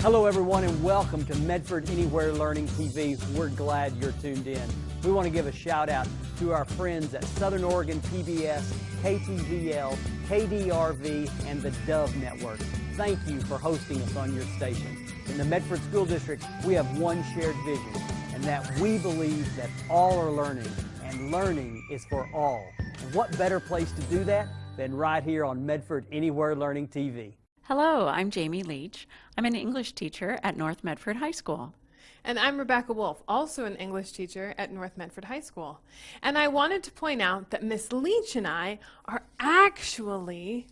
Hello everyone and welcome to Medford Anywhere Learning TV. We're glad you're tuned in. We want to give a shout out to our friends at Southern Oregon PBS, KTVL, KDRV, and the Dove Network. Thank you for hosting us on your station. In the Medford School District, we have one shared vision, and that we believe that all are learning, and learning is for all. And what better place to do that than right here on Medford Anywhere Learning TV. Hello, I'm Jamie Leach. I'm an English teacher at North Medford High School. And I'm Rebekah Wolf, also an English teacher at North Medford High School. And I wanted to point out that Miss Leach and I are actually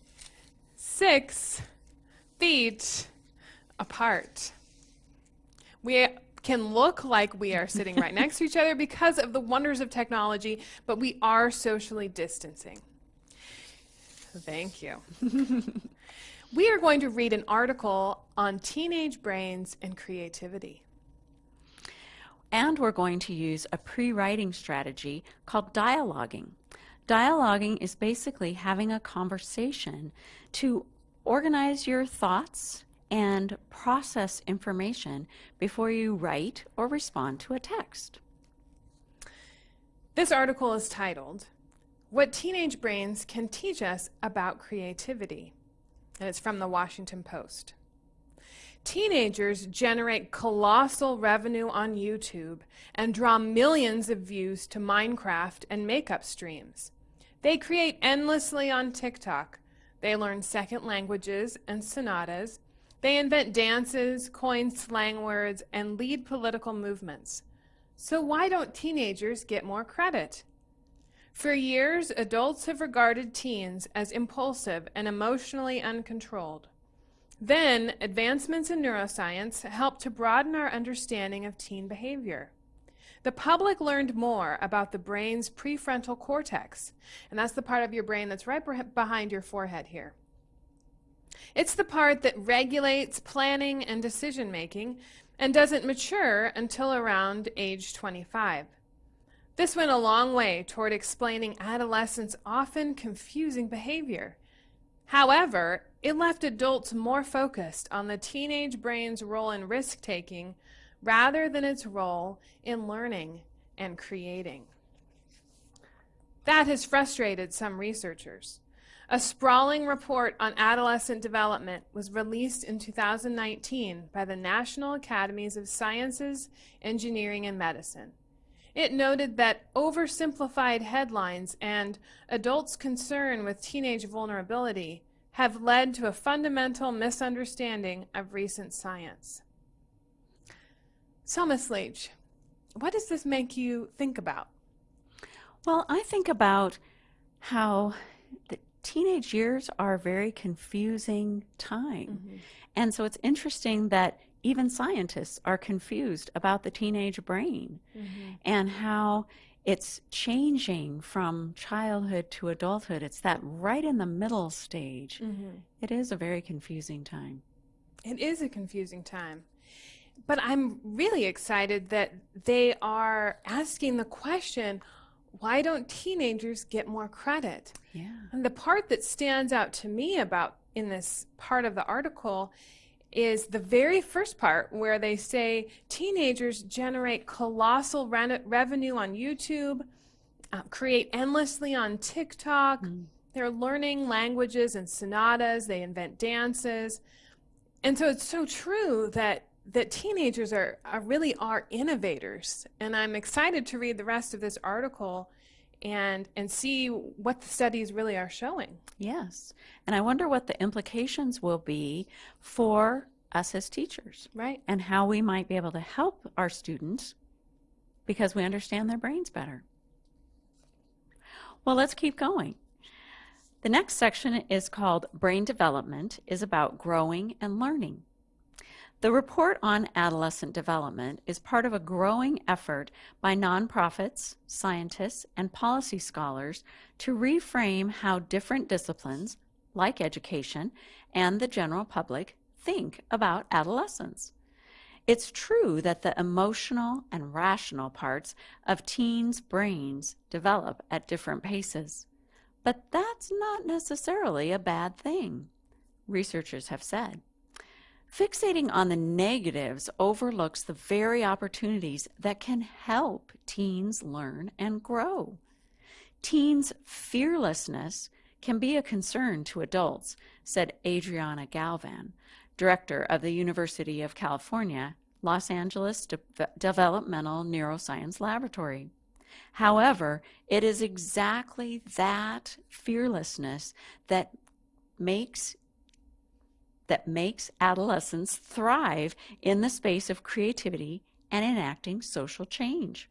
6 feet apart. We can look like we are sitting right next to each other because of the wonders of technology, but we are socially distancing. Thank you. We are going to read an article on teenage brains and creativity. And we're going to use a pre-writing strategy called dialoging. Dialoging is basically having a conversation to organize your thoughts and process information before you write or respond to a text. This article is titled, "What Teenage Brains Can Teach Us About Creativity." And it's from the Washington Post. Teenagers generate colossal revenue on YouTube and draw millions of views to Minecraft and makeup streams. They create endlessly on TikTok. They learn second languages and sonatas. They invent dances, coin slang words, and lead political movements. So why don't teenagers get more credit? For years, adults have regarded teens as impulsive and emotionally uncontrolled. Then, advancements in neuroscience helped to broaden our understanding of teen behavior. The public learned more about the brain's prefrontal cortex, and that's the part of your brain that's right behind your forehead here. It's the part that regulates planning and decision-making and doesn't mature until around age 25. This went a long way toward explaining adolescents' often confusing behavior. However, it left adults more focused on the teenage brain's role in risk-taking rather than its role in learning and creating. That has frustrated some researchers. A sprawling report on adolescent development was released in 2019 by the National Academies of Sciences, Engineering, and Medicine. It noted that oversimplified headlines and adults' concern with teenage vulnerability have led to a fundamental misunderstanding of recent science. So, Ms. Leach, what does this make you think about? Well, I think about how the teenage years are a very confusing time. Mm-hmm. And so it's interesting that even scientists are confused about the teenage brain and how it's changing from childhood to adulthood. It's that right in the middle stage. It is a very confusing time. It is a confusing time. But I'm really excited that they are asking the question, why don't teenagers get more credit? Yeah. And the part that stands out to me about in this part of the article is the very first part where they say teenagers generate colossal revenue on YouTube, create endlessly on TikTok. They're learning languages and sonatas. They invent dances. And so it's so true that teenagers really are innovators. And I'm excited to read the rest of this article and see what the studies really are showing. Yes. And I wonder what the implications will be for us as teachers. Right. And how we might be able to help our students because we understand their brains better. Well, let's keep going. The next section is called Brain Development, is about growing and learning. The report on adolescent development is part of a growing effort by nonprofits, scientists, and policy scholars to reframe how different disciplines, like education, and the general public think about adolescence. It's true that the emotional and rational parts of teens' brains develop at different paces, but that's not necessarily a bad thing, researchers have said. Fixating on the negatives overlooks the very opportunities that can help teens learn and grow. Teens' fearlessness can be a concern to adults, said Adriana Galvan, director of the University of California, Los Angeles Developmental Neuroscience Laboratory. However, it is exactly that fearlessness that makes adolescents thrive in the space of creativity and enacting social change.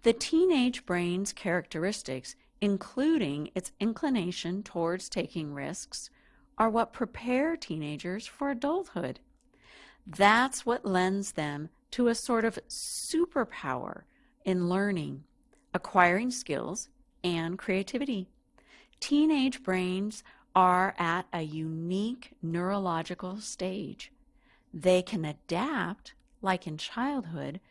The teenage brain's characteristics, including its inclination towards taking risks, are what prepare teenagers for adulthood. That's what lends them to a sort of superpower in learning, acquiring skills, and creativity. Teenage brains are at a unique neurological stage. They can adapt, like in childhood,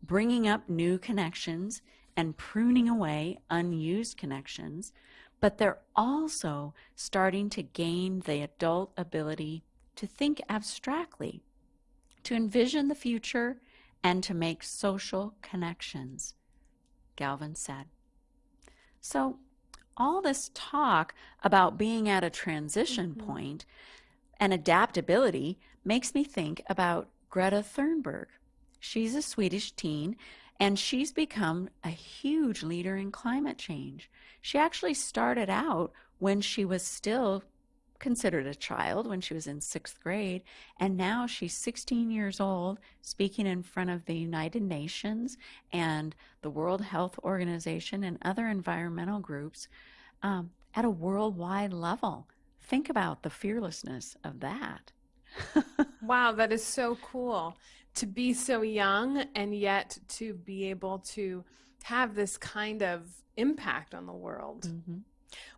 bringing up new connections and pruning away unused connections, but they're also starting to gain the adult ability to think abstractly, to envision the future, and to make social connections, Galvan said. So, all this talk about being at a transition point and adaptability makes me think about Greta Thornburg. She's a Swedish teen, and she's become a huge leader in climate change. She actually started out when she was still considered a child, when she was in 6th grade, and now she's 16 years old, speaking in front of the United Nations and the World Health Organization and other environmental groups at a worldwide level. Think about the fearlessness of that. Wow, that is so cool to be so young and yet to be able to have this kind of impact on the world. Mm-hmm.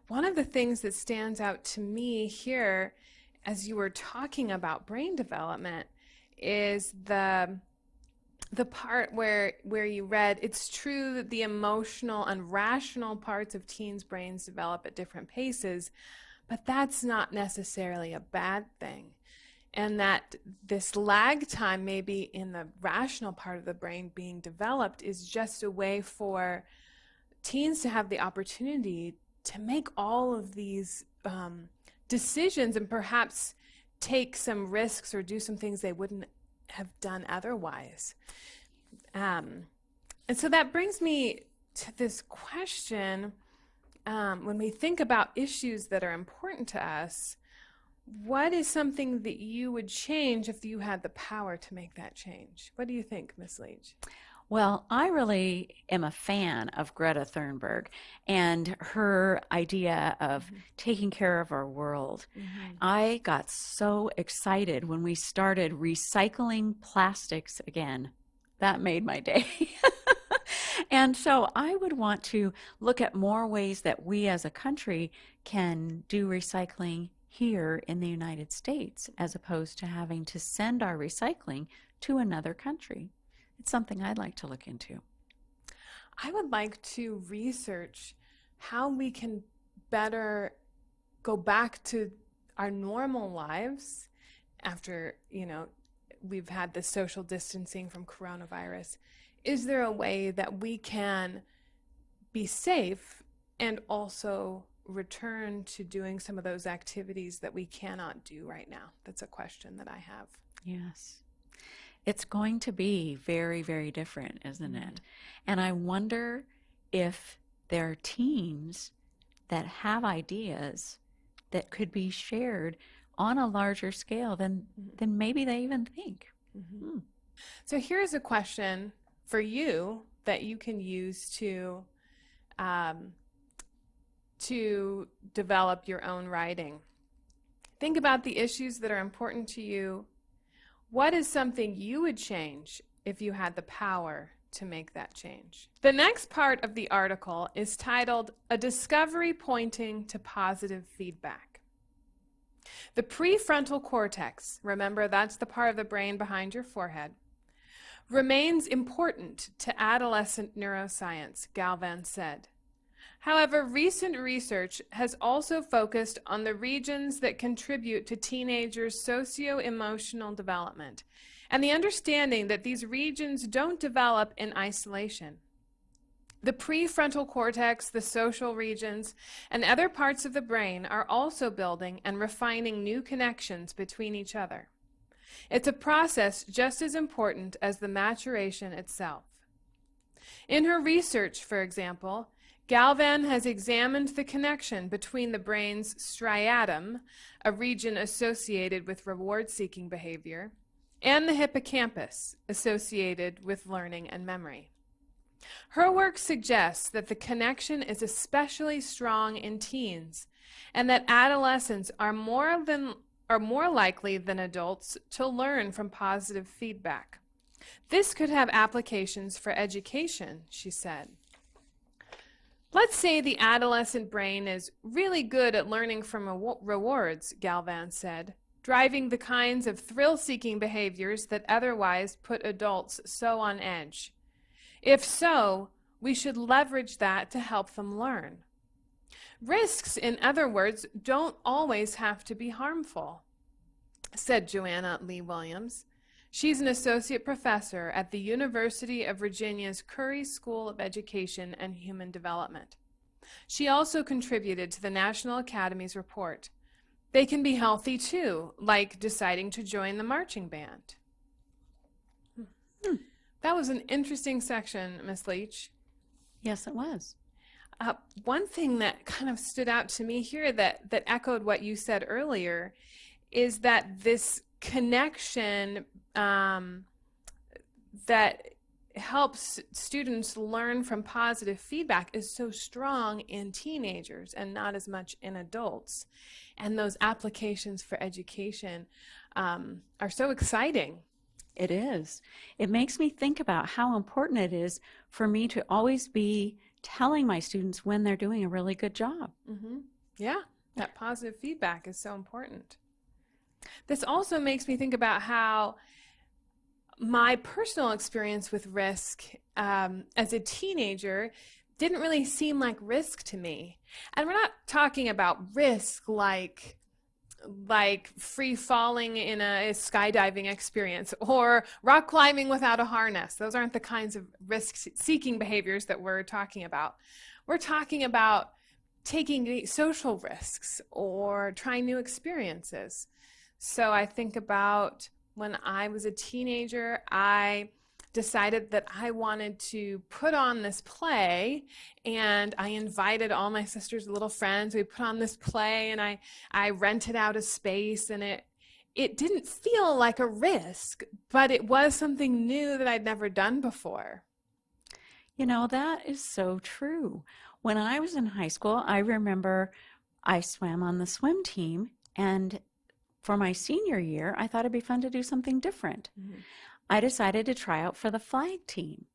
One of the things that stands out to me here as you were talking about brain development is the part where you read, it's true that the emotional and rational parts of teens' brains develop at different paces, but that's not necessarily a bad thing. And that this lag time maybe in the rational part of the brain being developed is just a way for teens to have the opportunity to make all of these decisions and perhaps take some risks or do some things they wouldn't have done otherwise. And so that brings me to this question. When we think about issues that are important to us, what is something that you would change if you had the power to make that change? What do you think, Ms. Leach? Well, I really am a fan of Greta Thornburg and her idea of taking care of our world. I got so excited when we started recycling plastics again. That made my day. And so I would want to look at more ways that we as a country can do recycling here in the United States, as opposed to having to send our recycling to another country. It's something I'd like to look into. I would like to research how we can better go back to our normal lives after, we've had this social distancing from coronavirus. Is there a way that we can be safe and also return to doing some of those activities that we cannot do right now? That's a question that I have. Yes. It's going to be very, very different, isn't it? And I wonder if there are teens that have ideas that could be shared on a larger scale than maybe they even think. So here's a question for you that you can use to develop your own writing. Think about the issues that are important to you. What is something you would change if you had the power to make that change? The next part of the article is titled, "A Discovery Pointing to Positive Feedback." The prefrontal cortex, remember that's the part of the brain behind your forehead, remains important to adolescent neuroscience, Galvan said. However, recent research has also focused on the regions that contribute to teenagers' socio-emotional development, and the understanding that these regions don't develop in isolation. The prefrontal cortex, the social regions, and other parts of the brain are also building and refining new connections between each other. It's a process just as important as the maturation itself. In her research, for example, Galvan has examined the connection between the brain's striatum, a region associated with reward-seeking behavior, and the hippocampus, associated with learning and memory. Her work suggests that the connection is especially strong in teens, and that adolescents are more likely than adults to learn from positive feedback. This could have applications for education, she said. Let's say the adolescent brain is really good at learning from rewards, Galvan said, driving the kinds of thrill-seeking behaviors that otherwise put adults so on edge. If so, we should leverage that to help them learn. Risks, in other words, don't always have to be harmful, said Joanna Lee Williams. She's an associate professor at the University of Virginia's Curry School of Education and Human Development. She also contributed to the National Academy's report. They can be healthy too, like deciding to join the marching band. That was an interesting section, Ms. Leach. Yes, it was. One thing that kind of stood out to me here that echoed what you said earlier is that this connection that helps students learn from positive feedback is so strong in teenagers and not as much in adults. And those applications for education are so exciting. It is. It makes me think about how important it is for me to always be telling my students when they're doing a really good job. Mm-hmm. Yeah, that positive feedback is so important. This also makes me think about how my personal experience with risk as a teenager didn't really seem like risk to me. And we're not talking about risk like free falling in a skydiving experience or rock climbing without a harness. Those aren't the kinds of risk-seeking behaviors that we're talking about. We're talking about taking social risks or trying new experiences. So I think about when I was a teenager, I decided that I wanted to put on this play, and I invited all my sister's little friends. We put on this play, and I rented out a space, and it didn't feel like a risk, but it was something new that I'd never done before. You know, that is so true. When I was in high school, I remember I swam on the swim team, and for my senior year, I thought it'd be fun to do something different. Mm-hmm. I decided to try out for the flag team,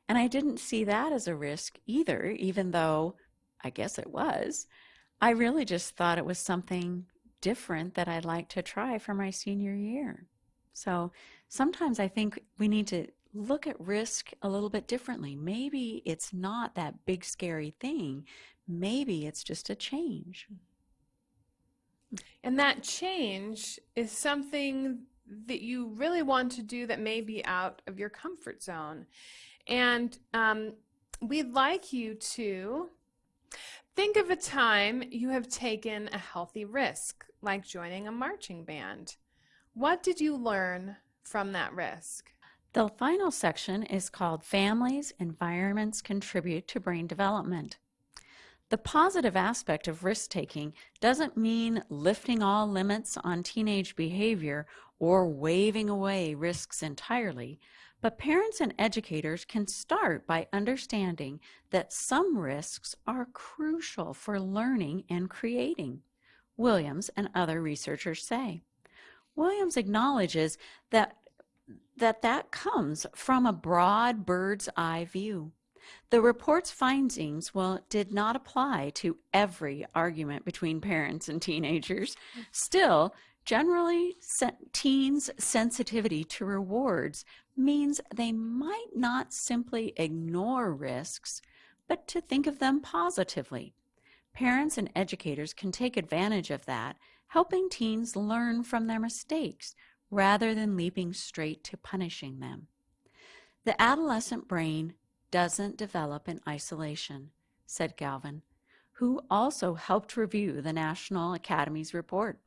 and I didn't see that as a risk either, even though I guess it was. I really just thought it was something different that I'd like to try for my senior year. So sometimes I think we need to look at risk a little bit differently. Maybe it's not that big scary thing. Maybe it's just a change. And that change is something that you really want to do that may be out of your comfort zone. And we'd like you to think of a time you have taken a healthy risk, like joining a marching band. What did you learn from that risk? The final section is called Families, Environments Contribute to Brain Development. The positive aspect of risk-taking doesn't mean lifting all limits on teenage behavior or waving away risks entirely, but parents and educators can start by understanding that some risks are crucial for learning and creating, Williams and other researchers say. Williams acknowledges that comes from a broad bird's eye view. The report's findings did not apply to every argument between parents and teenagers. Still, generally, teens' sensitivity to rewards means they might not simply ignore risks, but to think of them positively. Parents and educators can take advantage of that, helping teens learn from their mistakes rather than leaping straight to punishing them. The adolescent brain doesn't develop in isolation, said Galvin, who also helped review the National Academy's report.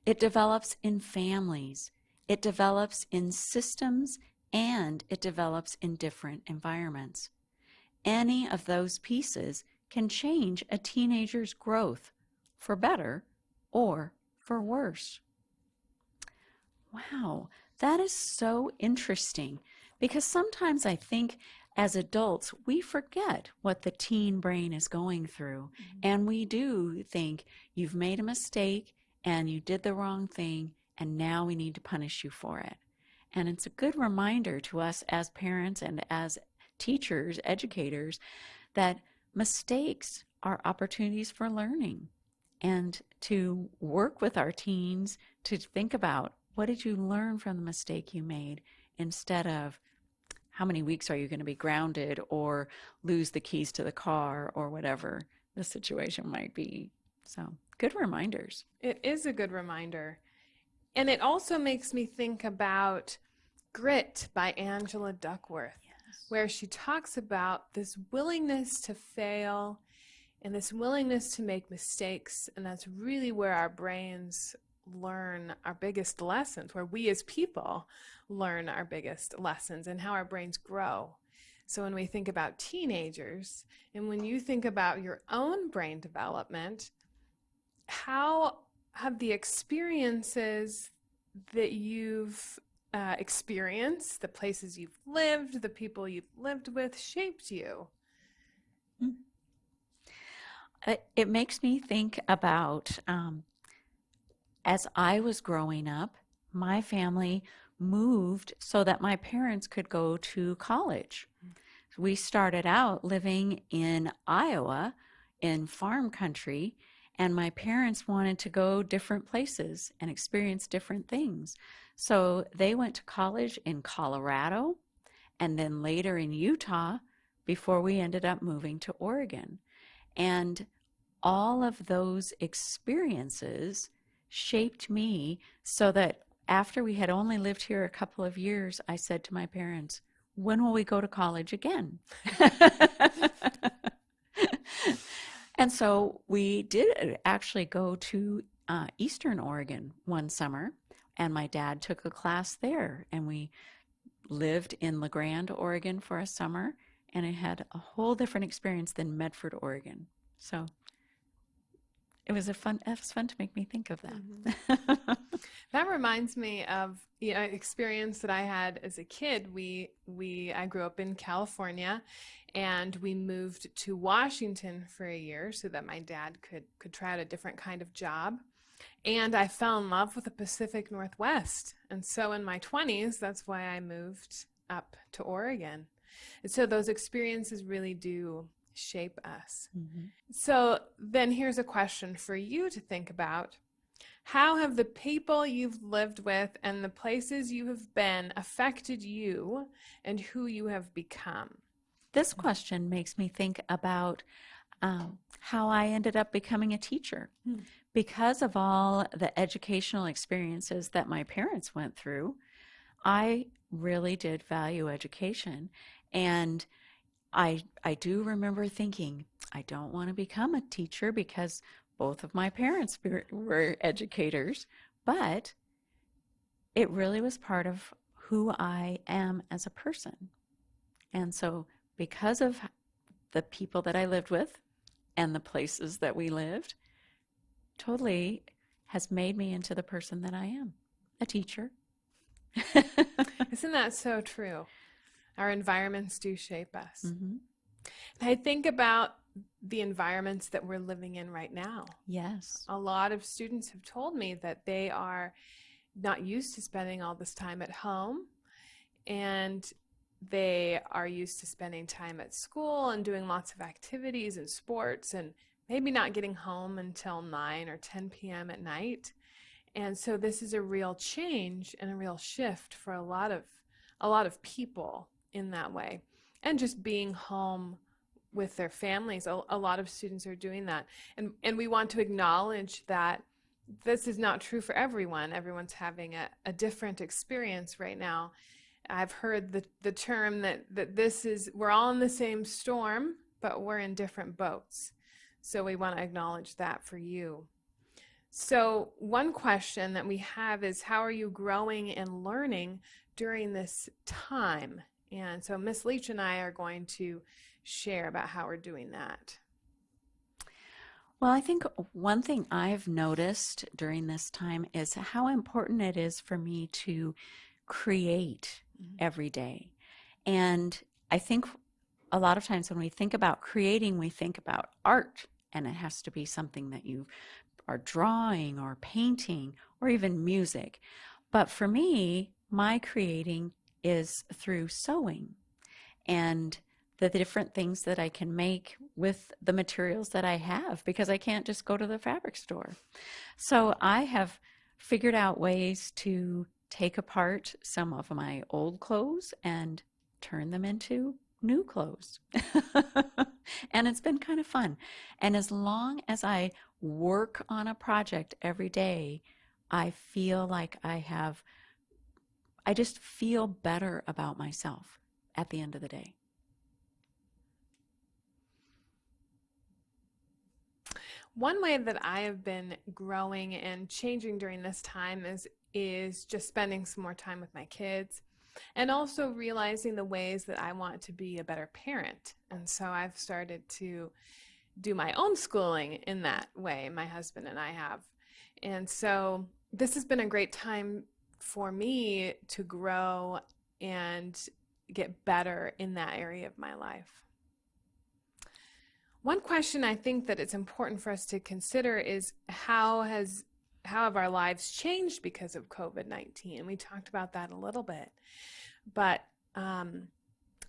It develops in families, it develops in systems, and it develops in different environments. Any of those pieces can change a teenager's growth for better or for worse. Wow, that is so interesting, because sometimes I think as adults we forget what the teen brain is going through, and we do think you've made a mistake and you did the wrong thing and now we need to punish you for it. And it's a good reminder to us as parents and as teachers, educators, that mistakes are opportunities for learning, and to work with our teens to think about, what did you learn from the mistake you made, instead of how many weeks are you going to be grounded or lose the keys to the car or whatever the situation might be. So good reminders. It is a good reminder. And it also makes me think about Grit by Angela Duckworth, where she talks about this willingness to fail and this willingness to make mistakes. And that's really where our brains learn our biggest lessons, where we as people learn our biggest lessons and how our brains grow. So when we think about teenagers, and when you think about your own brain development, how have the experiences that you've experienced, the places you've lived, the people you've lived with, shaped you? It makes me think about, as I was growing up, my family moved so that my parents could go to college. We started out living in Iowa, in farm country, and my parents wanted to go different places and experience different things. So they went to college in Colorado and then later in Utah before we ended up moving to Oregon. And all of those experiences shaped me, so that after we had only lived here a couple of years, I said to my parents, when will we go to college again? And so we did actually go to Eastern Oregon one summer, and my dad took a class there, and we lived in La Grande, Oregon for a summer, and it had a whole different experience than Medford, Oregon. So it was fun to make me think of that. Mm-hmm. That reminds me of an experience that I had as a kid. I grew up in California, and we moved to Washington for a year so that my dad could try out a different kind of job. And I fell in love with the Pacific Northwest. And so in my 20s, that's why I moved up to Oregon. And so those experiences really do shape us. Mm-hmm. So then here's a question for you to think about. How have the people you've lived with and the places you have been affected you and who you have become? This question makes me think about how I ended up becoming a teacher. Because of all the educational experiences that my parents went through, I really did value education. And I do remember thinking, I don't want to become a teacher because both of my parents were educators, but it really was part of who I am as a person. And so because of the people that I lived with and the places that we lived, totally has made me into the person that I am, a teacher. Isn't that so true? Our environments do shape us. Mm-hmm. I think about the environments that we're living in right now. Yes. A lot of students have told me that they are not used to spending all this time at home, and they are used to spending time at school and doing lots of activities and sports, and maybe not getting home until 9 or 10 p.m. at night. And so this is a real change and a real shift for a lot of people in that way. And just being home with their families. A lot of students are doing that. And we want to acknowledge that this is not true for everyone. Everyone's having a different experience right now. I've heard the term that we're all in the same storm, but we're in different boats. So we want to acknowledge that for you. So one question that we have is, how are you growing and learning during this time? And so Miss Leach and I are going to share about how we're doing that. Well, I think one thing I've noticed during this time is how important it is for me to create every day. And I think a lot of times when we think about creating, we think about art, and it has to be something that you are drawing or painting or even music. But for me, my creating is through sewing and the different things that I can make with the materials that I have, because I can't just go to the fabric store. So I have figured out ways to take apart some of my old clothes and turn them into new clothes. And it's been kind of fun. And as long as I work on a project every day, I feel like I just feel better about myself at the end of the day. One way that I have been growing and changing during this time is just spending some more time with my kids, and also realizing the ways that I want to be a better parent. And so I've started to do my own schooling in that way. My husband and I have. And so this has been a great time for me to grow and get better in that area of my life. One question I think that it's important for us to consider is how have our lives changed because of COVID-19? We talked about that a little bit, but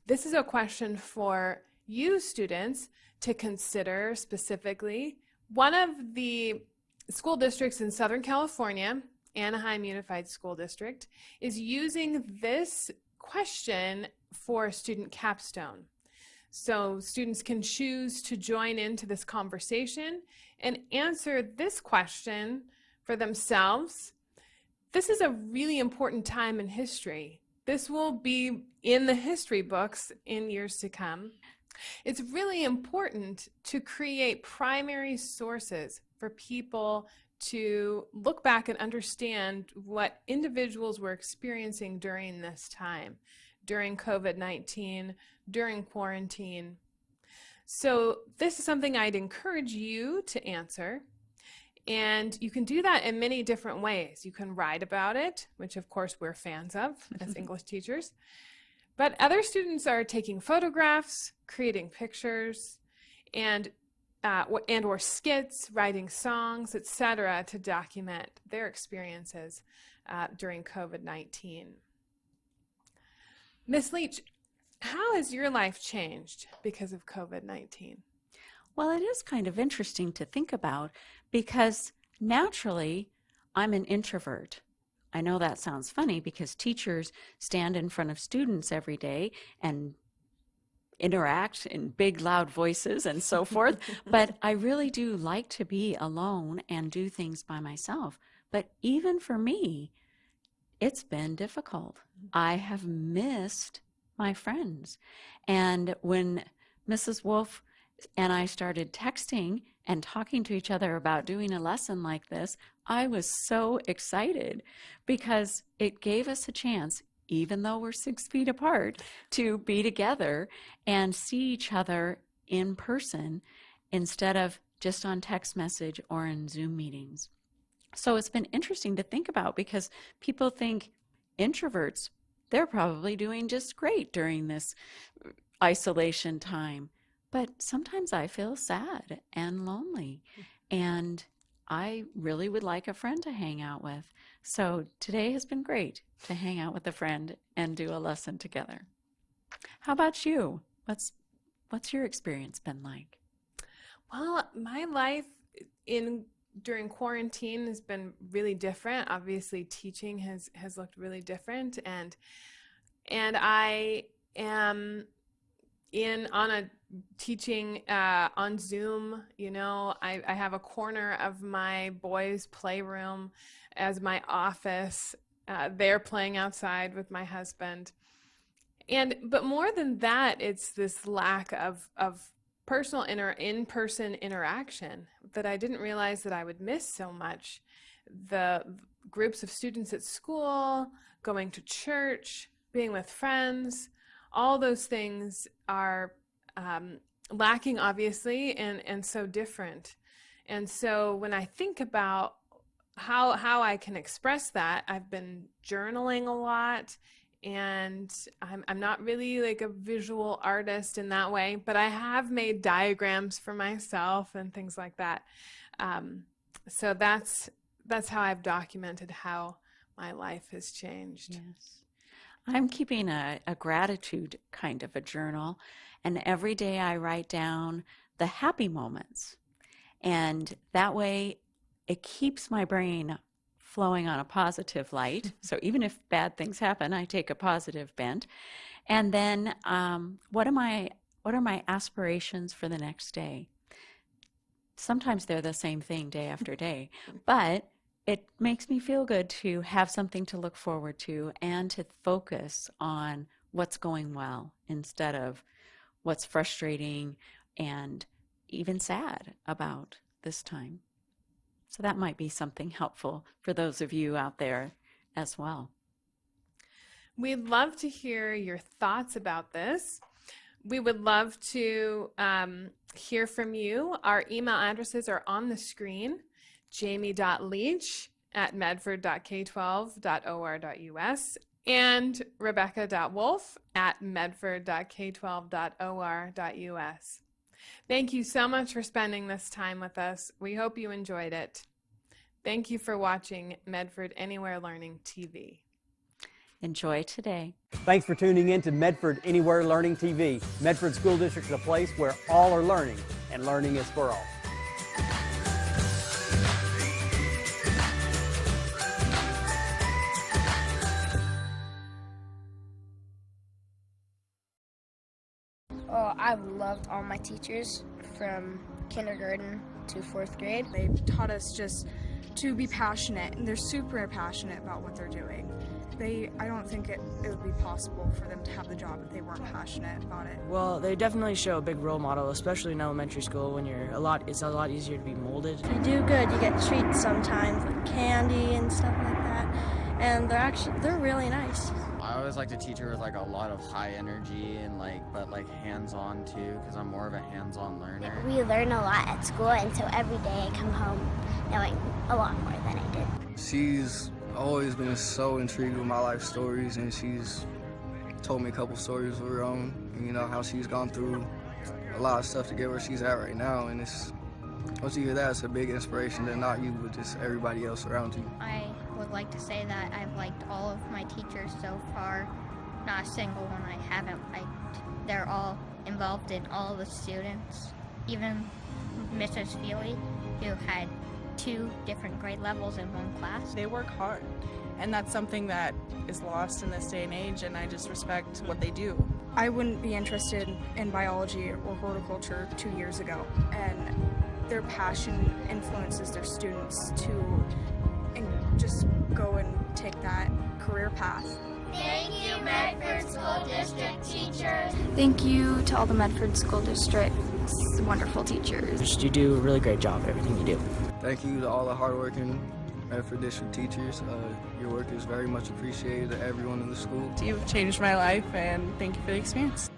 this is a question for you students to consider specifically. One of the school districts in Southern California, Anaheim Unified School District, is using this question for student capstone. So students can choose to join into this conversation and answer this question for themselves. This is a really important time in history. This will be in the history books in years to come. It's really important to create primary sources for people to look back and understand what individuals were experiencing during this time, during COVID-19, during quarantine. So this is something I'd encourage you to answer. And you can do that in many different ways. You can write about it, which of course we're fans of as English teachers. But other students are taking photographs, creating pictures, and or skits, writing songs, etc., to document their experiences during COVID-19. Miss Leach, how has your life changed because of COVID-19? Well, it is kind of interesting to think about because naturally I'm an introvert. I know that sounds funny because teachers stand in front of students every day and interact in big, loud voices and so forth. But I really do like to be alone and do things by myself. But even for me, it's been difficult. I have missed my friends. And when Mrs. Wolf and I started texting and talking to each other about doing a lesson like this, I was so excited because it gave us a chance, even though we're 6 feet apart, to be together and see each other in person instead of just on text message or in Zoom meetings. So it's been interesting to think about because people think introverts, they're probably doing just great during this isolation time. But sometimes I feel sad and lonely, and I really would like a friend to hang out with. So today has been great to hang out with a friend and do a lesson together. How about you? What's your experience been like? Well, my life during quarantine has been really different. Obviously, teaching has looked really different, and I am on a teaching on Zoom. You know, I have a corner of my boys' playroom as my office. They're playing outside with my husband. But more than that, it's this lack of personal in-person interaction that I didn't realize that I would miss so much. The groups of students at school, going to church, being with friends, all those things are lacking, obviously, and so different. And so when I think about how I can express that, I've been journaling a lot, and I'm not really like a visual artist in that way, but I have made diagrams for myself and things like that. So that's how I've documented how my life has changed. Yes. I'm keeping a gratitude kind of a journal, and every day I write down the happy moments. And that way it keeps my brain flowing on a positive light. So even if bad things happen, I take a positive bent. And then what are my aspirations for the next day? Sometimes they're the same thing day after day, but it makes me feel good to have something to look forward to and to focus on what's going well instead of what's frustrating and even sad about this time. So that might be something helpful for those of you out there as well. We'd love to hear your thoughts about this. We would love to hear from you. Our email addresses are on the screen: jamie.leach@medford.k12.or.us and rebecca.wolf@medford.k12.or.us. Thank you so much for spending this time with us. We hope you enjoyed it. Thank you for watching Medford Anywhere Learning TV. Enjoy today. Thanks for tuning in to Medford Anywhere Learning TV. Medford School District is a place where all are learning, and learning is for all. Oh, I've loved all my teachers from kindergarten to 4th grade. They've taught us just to be passionate, and they're super passionate about what they're doing. I don't think it would be possible for them to have the job if they weren't passionate about it. Well, they definitely show a big role model, especially in elementary school when it's a lot easier to be molded. If you do good, you get treats sometimes, like candy and stuff like that, and they're really nice. I always liked a teacher with like a lot of high energy and but hands-on too, because I'm more of a hands-on learner. We learn a lot at school, and so every day I come home knowing a lot more than I did. She's always been so intrigued with my life stories, and she's told me a couple stories of her own, you know, how she's gone through a lot of stuff to get where she's at right now, and once you hear that, it's a big inspiration to not you, but just everybody else around you. I would like to say that I've liked all of my teachers so far. Not a single one I haven't liked. They're all involved in all the students. Even Mrs. Feely, who had 2 different grade levels in one class. They work hard, and that's something that is lost in this day and age, and I just respect what they do. I wouldn't be interested in biology or horticulture 2 years ago, and their passion influences their students to just go and take that career path. Thank you, Medford School District teachers. Thank you to all the Medford School District's wonderful teachers. You do a really great job at everything you do. Thank you to all the hardworking Medford District teachers. Your work is very much appreciated to everyone in the school. You've changed my life, and thank you for the experience.